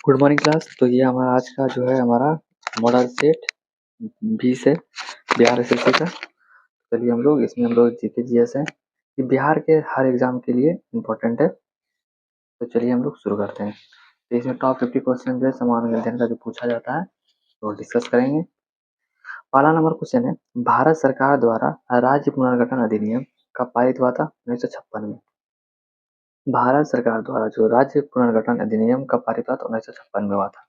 Good morning class. तो ये हमारा आज का जो है हमारा मॉडल सेट 20 है बिहार एसएससी का। चलिए इसमें हम लोग जीके जीएस है, ये बिहार के हर एग्जाम के लिए इम्पोर्टेंट है। तो चलिए हम लोग शुरू करते हैं। तो इसमें टॉप 50 क्वेश्चन जो है सामान्य अध्ययन का जो पूछा जाता है तो डिस्कस करेंगे। पहला नंबर क्वेश्चन है, भारत सरकार द्वारा राज्य पुनर्गठन अधिनियम कब पारित हुआ था? 1956 में। भारत सरकार द्वारा जो राज्य पुनर्गठन अधिनियम कब पारित हुआ था? 1956 में हुआ था।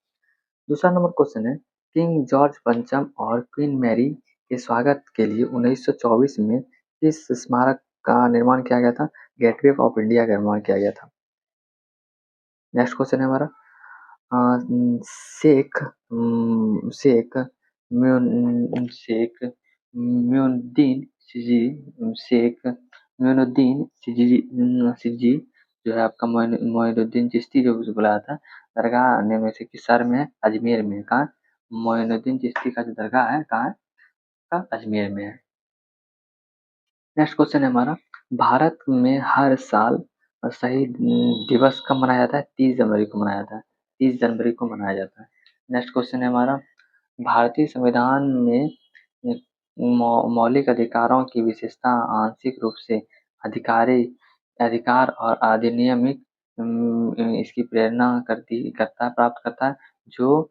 दूसरा नंबर क्वेश्चन है, किंग जॉर्ज पंचम और क्वीन मैरी के स्वागत के लिए 1924 में किस स्मारक का निर्माण किया गया था? गेटवे ऑफ इंडिया का निर्माण किया गया था। नेक्स्ट क्वेश्चन है हमारा, शेख शेख शेख म्यूनुद्दीन सिजी जो है आपका मोइनुद्दीन चिश्ती जो बुलाया था, दरगाह में से किस शहर में है? अजमेर में। कहाँ? मोइनुद्दीन चिश्ती का जो दरगाह है कहाँ है? का अजमेर में है। नेक्स्ट क्वेश्चन है हमारा, भारत में हर साल शहीद दिवस कब मनाया जाता है? 30 जनवरी को मनाया जाता है। 30 जनवरी को मनाया जाता है। नेक्स्ट क्वेश्चन है हमारा, भारतीय संविधान में मौलिक अधिकारों की विशेषता आंशिक रूप से अधिकार और अधिनियमित इसकी प्रेरणा प्राप्त करता है, जो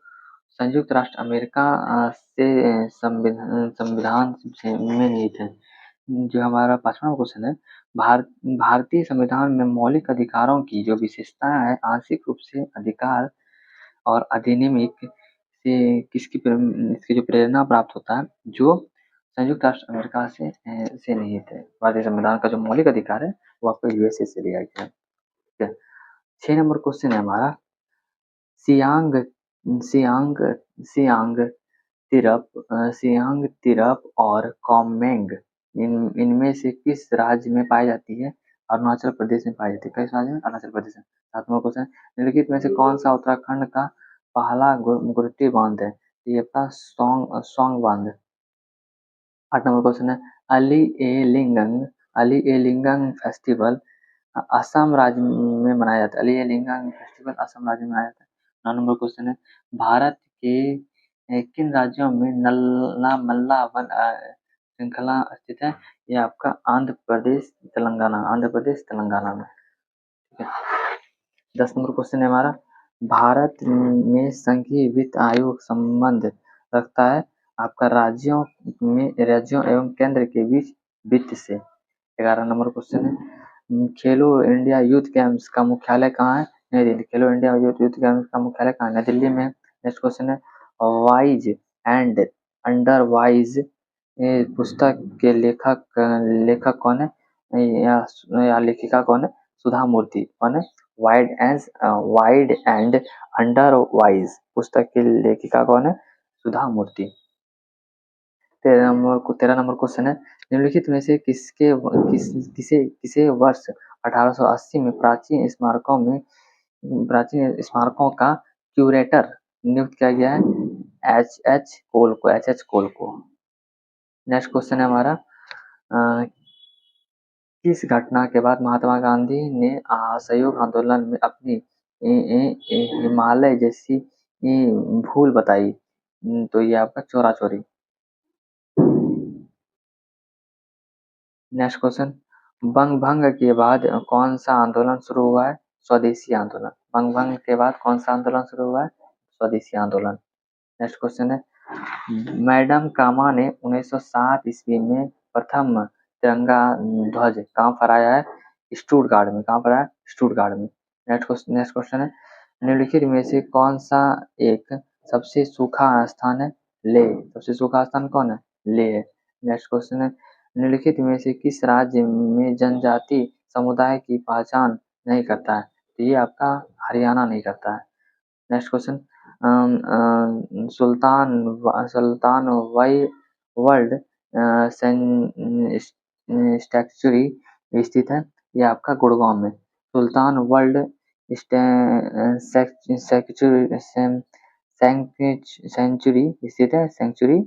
संयुक्त राष्ट्र अमेरिका से संविधान में निहित है। जो हमारा 5वां क्वेश्चन है, भारतीय संविधान में मौलिक अधिकारों की जो विशेषताएं है आंशिक रूप से अधिकार और अधिनियमित से इसकी जो प्रेरणा प्राप्त होता है, जो संयुक्त राष्ट्र अमेरिका से निहित है। भारतीय संविधान का जो मौलिक अधिकार है वो आपको यूएसए से लिया गया है। ठीक है। 6 नंबर क्वेश्चन है हमारा, सियांग सियांग सियांग सियांग तिरप और कोमेंग इनमें से किस राज्य में पाई जाती है? अरुणाचल प्रदेश में पाई जाती है। किस राज्य में? अरुणाचल प्रदेश में। 7वां क्वेश्चन, निम्नलिखित में से कौन सा उत्तराखंड का पहला गुरुटी बांध है? ये आपका सौंग बांध है। 8 नंबर क्वेश्चन है, अली ए लिंगंग फेस्टिवल असम राज्य में मनाया जाता है। अली ए लिंगंग फेस्टिवल असम राज्य में मनाया जाता है। 9 नंबर क्वेश्चन है, भारत के किन राज्यों में नल्ला मल्ला वन श्रृंखला स्थित है? ये आपका आंध्र प्रदेश तेलंगाना में। ठीक है। 10 नंबर क्वेश्चन है हमारा, भारत में संघीय वित्त आयोग संबंध रखता है आपका राज्यों एवं केंद्र के बीच वित्त से। 11 नंबर क्वेश्चन है, खेलो इंडिया यूथ गेम्स का मुख्यालय कहाँ है? नई दिल्ली। खेलो इंडिया यूथ गेम्स का मुख्यालय कहाँ है? नई दिल्ली में। नेक्स्ट क्वेश्चन है, वाइज एंड अंडर वाइज पुस्तक के लेखक कौन है या लेखिका कौन है? सुधा मूर्ति। कौन है? वाइड एंड अंडर वाइज पुस्तक की लेखिका कौन है? सुधा मूर्ति। 13 नंबर क्वेश्चन है, निम्नलिखित में से किसे वर्ष 1880 में प्राचीन स्मारकों का क्यूरेटर नियुक्त किया गया है? एच एच कोल को। नेक्स्ट क्वेश्चन है हमारा, किस घटना के बाद महात्मा गांधी ने असहयोग आंदोलन में अपनी हिमालय जैसी भूल बताई? तो ये आपका चोरा चोरी। नेक्स्ट क्वेश्चन, बंग भंग के बाद कौन सा आंदोलन शुरू हुआ है? स्वदेशी आंदोलन। बंग भंग के बाद कौन सा आंदोलन शुरू हुआ है? स्वदेशी आंदोलन। नेक्स्ट क्वेश्चन है, मैडम कामा ने 1907 ईस्वी में प्रथम तिरंगा ध्वज कहाँ फहराया है? स्टुटगार्ट में। कहाँ फहराया? स्टुटगार्ट में। नेक्स्ट क्वेश्चन है, निम्नलिखित में से कौन सा एक सबसे सूखा स्थान है? ले। सबसे सूखा स्थान कौन है? ले है। नेक्स्ट क्वेश्चन है, निम्नलिखित में से किस राज्य में जनजाति समुदाय की पहचान नहीं करता है? तो ये आपका हरियाणा नहीं करता है। नेक्स्ट क्वेश्चन, सुल्तान वाई वर्ल्ड स्टैचुरी स्थित है? ये आपका गुड़गांव में। सुल्तान वर्ल्ड सेंचुरी स्थित है। सेंचुरी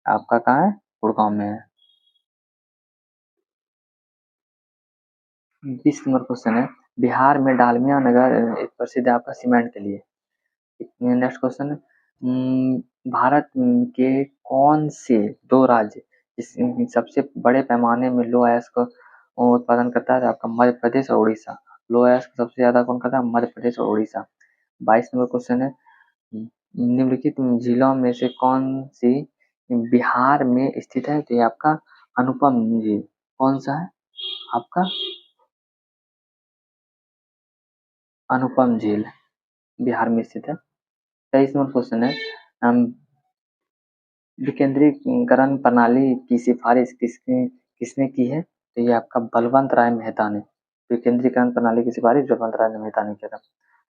आपका कहाँ है? गुड़गांव में है। 20 नंबर क्वेश्चन है, बिहार में डालमिया नगर एक प्रसिद्ध है आपका सीमेंट के लिए। नेक्स्ट क्वेश्चन है, भारत के कौन से दो राज्य सबसे बड़े पैमाने में लो अयस्क का उत्पादन करता है? आपका मध्य प्रदेश और उड़ीसा। लो अयस्क सबसे ज्यादा कौन करता है? मध्य प्रदेश और उड़ीसा। 22 नंबर क्वेश्चन है, निम्नलिखित झीलों में से कौन सी बिहार में स्थित है? तो ये आपका अनुपम झील। कौन सा है आपका? अनुपम झील बिहार में स्थित है। 23 नंबर क्वेश्चन है, विकेंद्रीकरण प्रणाली की सिफारिश किसने की है? तो ये आपका बलवंत राय मेहता ने। विकेंद्रीकरण प्रणाली की सिफारिश बलवंत राय मेहता ने किया था।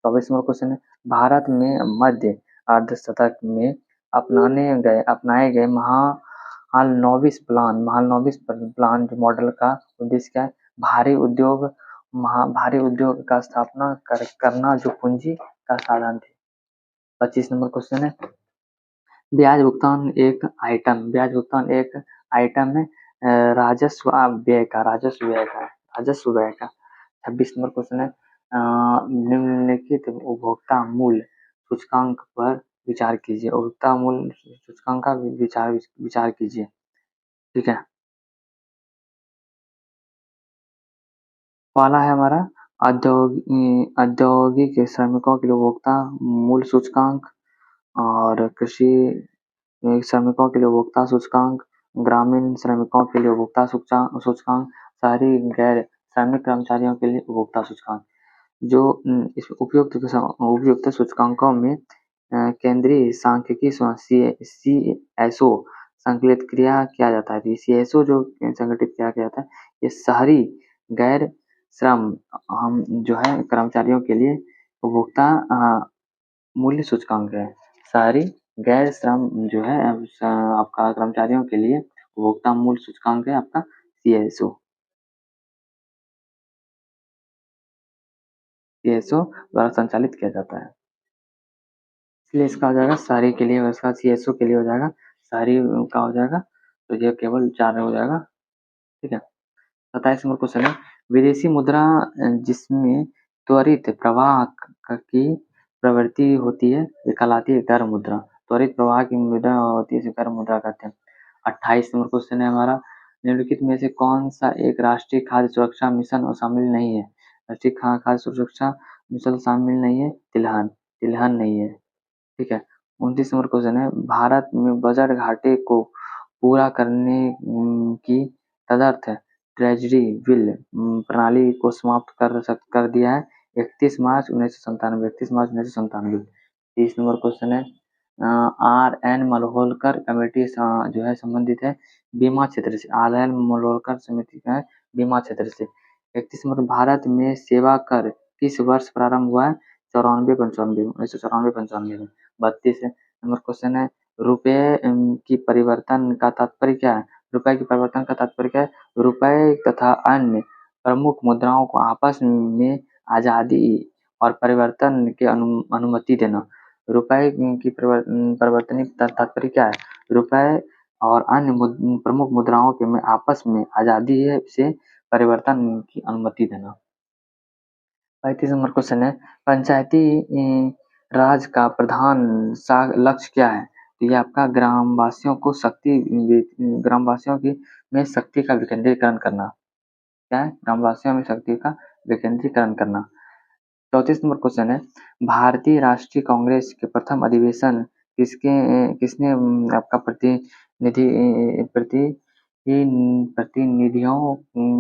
24 नंबर क्वेश्चन है, भारत में मध्य अर्धशतक में अपनाए गए महालनोबिस प्लान जो मॉडल का उद्देश्य क्या है? भारी उद्योग का स्थापना करना जो पूंजी का साधन थे। 25 नंबर क्वेश्चन है, ब्याज भुगतान एक आइटम है राजस्व व्यय का। 26 नंबर क्वेश्चन है, निम्नलिखित उपभोक्ता मूल्य सूचकांक पर विचार कीजिए। उपभोक्ता मूल्य सूचकांक का विचार कीजिए। ठीक है, पहला है हमारा औद्योगिक श्रमिकों के लिए उपभोक्ता मूल्य सूचकांक, और कृषि श्रमिकों के लिए उपभोक्ता सूचकांक, ग्रामीण श्रमिकों के लिए उपभोक्ता सूचकांक, शहरी गैर श्रमिक कर्मचारियों के लिए उपभोक्ता सूचकांक। जो इस उपयुक्त सूचकांकों में केंद्रीय सांख्यिकी CSO संकलित क्रिया किया जाता है। CSO जो संगठित किया जाता है, ये शहरी गैर श्रम हम जो है कर्मचारियों के लिए उपभोक्ता मूल्य सूचकांक है। शहरी गैर श्रम जो है आपका कर्मचारियों के लिए उपभोक्ता मूल्य सूचकांक है आपका CSO द्वारा संचालित किया जाता है, इसलिए इसका हो जाएगा शहरी के लिए, इसका CSO के लिए हो जाएगा शहरी का हो जाएगा, तो ये केवल 4 हो जाएगा। ठीक है, 27 नंबर क्वेश्चन है, विदेशी मुद्रा जिसमें त्वरित प्रवाह की प्रवृत्ति होती है ये कहलाती है कर मुद्रा। त्वरित प्रवाह की मुद्रा होती है इसे कर मुद्रा कहते हैं। 28 नंबर क्वेश्चन है हमारा, निम्नलिखित में से कौन सा एक राष्ट्रीय खाद्य सुरक्षा मिशन और शामिल नहीं है? राष्ट्रीय खाद्य सुरक्षा मिशन शामिल नहीं है, तिलहन तिलहन नहीं है। ठीक है, 29 नंबर क्वेश्चन है, भारत में बजट घाटे को पूरा करने की तदर्थ ट्रेजरी बिल प्रणाली को समाप्त कर दिया है 31 मार्च 1997। 30 नंबर क्वेश्चन है, RN मल्होलकर कमेटी जो है संबंधित है बीमा क्षेत्र से। RN मल्होलकर समिति का है बीमा क्षेत्र से। 31 नंबर, भारत में सेवा कर किस वर्ष प्रारंभ हुआ है? 1994 में। 32 नंबर क्वेश्चन है, रुपये की परिवर्तन का तात्पर्य क्या है? रुपए की परिवर्तन का तात्पर्य क्या है? रुपए तथा अन्य प्रमुख मुद्राओं को आपस में आजादी और परिवर्तन की अनुमति देना। रुपए की परिवर्तन का तात्पर्य क्या है? रुपए और अन्य प्रमुख मुद्राओं के में आपस में आजादी से परिवर्तन की अनुमति देना। 35 नंबर क्वेश्चन है, पंचायती राज का प्रधान लक्ष्य क्या है? तो ये आपका ग्रामवासियों की में शक्ति का विकेंद्रीकरण करना। क्या है? ग्रामवासियों में शक्ति का विकेंद्रीकरण करना। 34 नंबर क्वेश्चन है, भारतीय राष्ट्रीय कांग्रेस के प्रथम अधिवेशन किसने आपका प्रतिनिधियों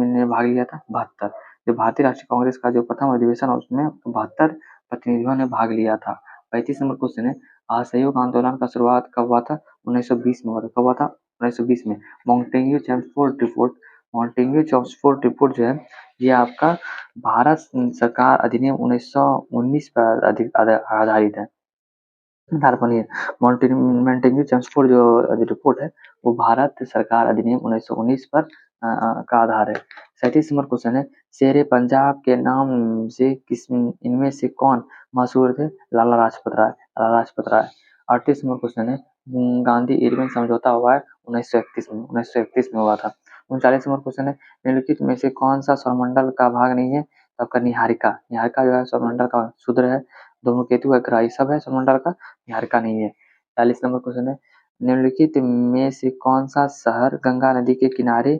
ने भाग लिया था? 72। जो भारतीय राष्ट्रीय कांग्रेस का जो प्रथम अधिवेशन है उसमें 72 प्रतिनिधियों ने भाग लिया था। 35 नंबर क्वेश्चन है, असहयोग आंदोलन का शुरुआत कब हुआ था? 1920 में हुआ था। कब हुआ था? 1920 में। मॉन्टेग्यू-चेम्सफोर्ड रिपोर्ट जो है ये आपका भारत सरकार अधिनियम 1919 पर आधारित है। मॉन्टेग्यू-चेम्सफोर्ड जो रिपोर्ट है वो भारत सरकार अधिनियम 1919 पर का आधार है। 37 नंबर क्वेश्चन है, शेरे पंजाब के नाम से इनमें से कौन मशहूर थे? लाला लाजपत राय। 38 नंबर क्वेश्चन है, गांधी इरविन समझौता हुआ है 1931 में हुआ था। 39 नंबर क्वेश्चन है, निम्नलिखित में से कौन सा सौरमंडल का भाग नहीं है? तो आपका निहारिका जो है सौरमंडल का सूत्र है धूमकेतु का ग्रह ये सब है सौरमंडल का, बिहार का नहीं है। 40 नंबर क्वेश्चन है, निम्नलिखित में से कौन सा शहर गंगा नदी के किनारे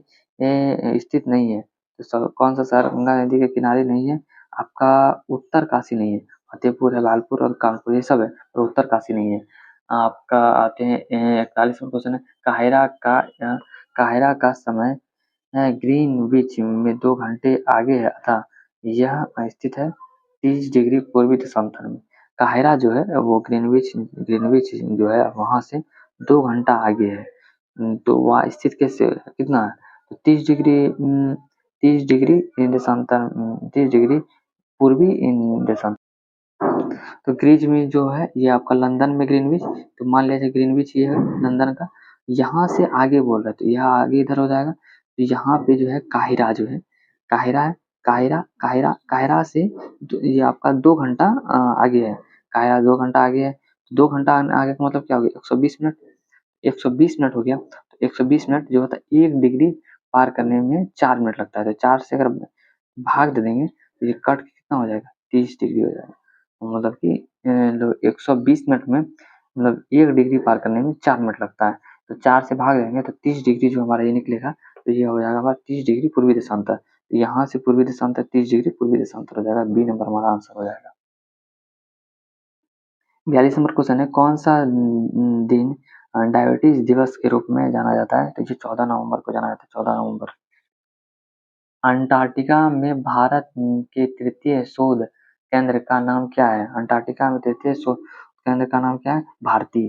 स्थित नहीं है? तो कौन सा शहर गंगा नदी के किनारे नहीं है? आपका उत्तर काशी नहीं है, फतेहपुर है, भागलपुर और कानपुर ये सब है, और उत्तर काशी नहीं है। आपका आते हैं 41वां क्वेश्चन है, काहिरा का समय ग्रीनविच में 2 घंटे आगे है अतः यह स्थित है 30 डिग्री पूर्वी देशांतर में। काहिरा जो है वो ग्रीनविच ग्रीनविच जो है वहां से 2 घंटा आगे है। तो वह स्थित कैसे कितना है? तो 30 डिग्री देशांतर 30 डिग्री पूर्वी देशांतर। तो ग्रीज में जो है ये आपका लंदन में ग्रीनविच, तो मान लीजिए ग्रीनविच ये है लंदन का, यहाँ से आगे बोल रहे हैं तो यह आगे इधर हो जाएगा। तो यहाँ पे जो है काहिरा जो है, काहिरा है, काहिरा से ये आपका 2 घंटा आगे है। काहिरा 2 घंटा आगे है, 2 घंटा आगे का मतलब क्या हो गया? 120 मिनट, 120 मिनट हो गया। तो 120 मिनट जो होता है 1 डिग्री पार करने में 4 मिनट लगता है। तो 4 से अगर भाग दे देंगे तो ये कट के कितना हो जाएगा? 30 डिग्री हो जाएगा। मतलब कि 120 मिनट में मतलब 1 डिग्री पार करने में 4 मिनट लगता है। तो 4 से भाग देंगे तो 30 डिग्री जो हमारा ये निकलेगा, तो ये हो जाएगा हमारा 30 डिग्री पूर्वी देशांतर। तो यहाँ से पूर्वी देशांतर 30 डिग्री पूर्वी देशांतर हो जाएगा, बी नंबर हमारा आंसर हो जाएगा। 42 नंबर क्वेश्चन है, कौन सा दिन डायबिटीज दिवस के रूप में जाना जाता है? तो ये 14 नवंबर को जाना जाता है, 14 नवंबर। अंटार्कटिका में भारत के तृतीय शोध केंद्र का नाम क्या है? अंटार्कटिका में तृतीय शोध केंद्र का नाम क्या है? भारती।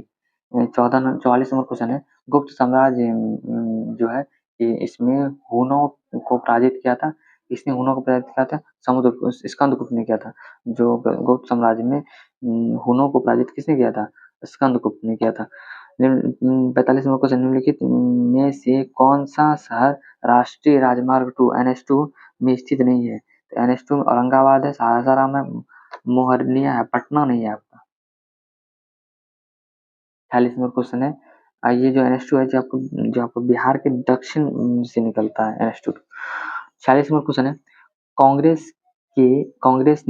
44 नंबर क्वेश्चन है, गुप्त साम्राज्य जो है इसमें हुनों को पराजित किया था। इसने हुनों को पराजित किया था, समुद्र स्कंदगुप्त ने किया था। जो गुप्त साम्राज्य में हुनों को पराजित किसने किया था? स्कंदगुप्त ने किया था। 45 नंबर क्वेश्चन, निम्नलिखित में से कौन सा शहर राष्ट्रीय राजमार्ग 2 NH2 में स्थित नहीं है? तो NH2 में औरंगाबाद है, सासाराम है, मोहनिया है, पटना नहीं है आपका। 46 नंबर क्वेश्चन है, ये जो NH2 है जो आपको बिहार के दक्षिण से निकलता है NH2। 46 नंबर क्वेश्चन है, कांग्रेस के कांग्रेस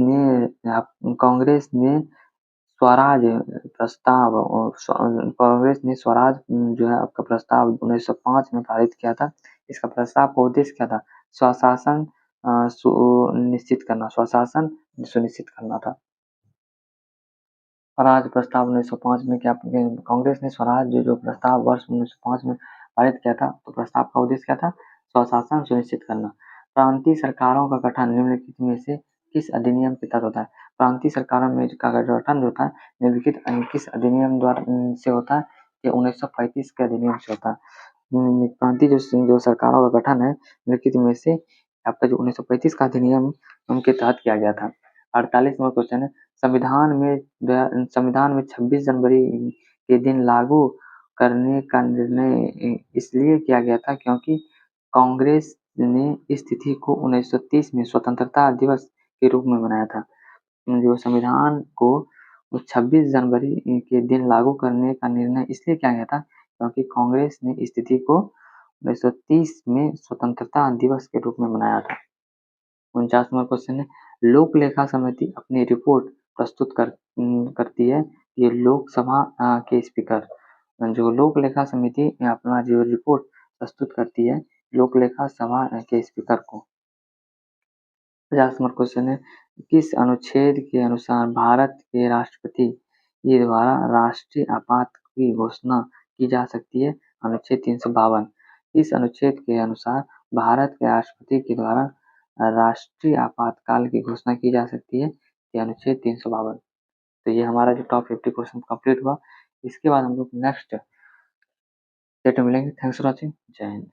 ने स्वराज प्रस्ताव कांग्रेस ने स्वराज जो है आपका प्रस्ताव 1905 में पारित किया था। इसका प्रस्ताव का उद्देश्य क्या था? स्वशासन सुनिश्चित करना, स्वशासन सुनिश्चित करना था। स्वराज प्रस्ताव 1905 में क्या कांग्रेस ने स्वराज जो प्रस्ताव वर्ष 1905 में पारित किया था, तो प्रस्ताव का उद्देश्य क्या था? स्वशासन सुनिश्चित करना। प्रांतीय सरकारों का गठन निम्नलिखित में से किस अधिनियम के तहत होता है? प्रांतीय सरकारों में का गठन जो होता है निम्नलिखित किस अधिनियम द्वारा से होता है? ये 1935 के अधिनियम से होता है। प्रांतीय जो सरकारों का गठन है निम्नलिखित में से आपका जो 1935 का अधिनियम उनके तहत किया गया था। 48 नंबर क्वेश्चन है, संविधान में 26 जनवरी के दिन लागू करने का निर्णय इसलिए किया गया था क्योंकि कांग्रेस ने इस तिथि को 1930 में स्वतंत्रता दिवस के रूप में मनाया था। जो संविधान को 26 जनवरी के दिन लागू करने का निर्णय इसलिए किया गया था क्योंकि कांग्रेस ने इस तिथि को 1930 में स्वतंत्रता दिवस के रूप में मनाया था। 49वां क्वेश्चन है, लोक लेखा समिति अपनी रिपोर्ट प्रस्तुत करती है। ये लोकसभा के स्पीकर, जो लोक लेखा समिति अपना जो रिपोर्ट प्रस्तुत करती है लोक लेखा सभा के स्पीकर को। 50वां क्वेश्चन है, किस अनुच्छेद के अनुसार भारत के राष्ट्रपति के द्वारा राष्ट्रीय आपात की घोषणा की जा सकती है? अनुच्छेद 352। इस अनुच्छेद के अनुसार भारत के राष्ट्रपति के द्वारा राष्ट्रीय आपातकाल की घोषणा की जा सकती है? ये अनुच्छेद 352। तो ये हमारा जो टॉप 50 क्वेश्चन कंप्लीट हुआ। इसके बाद हम लोग नेक्स्ट सेट में मिलेंगे। Thanks for watching. जय हिंद।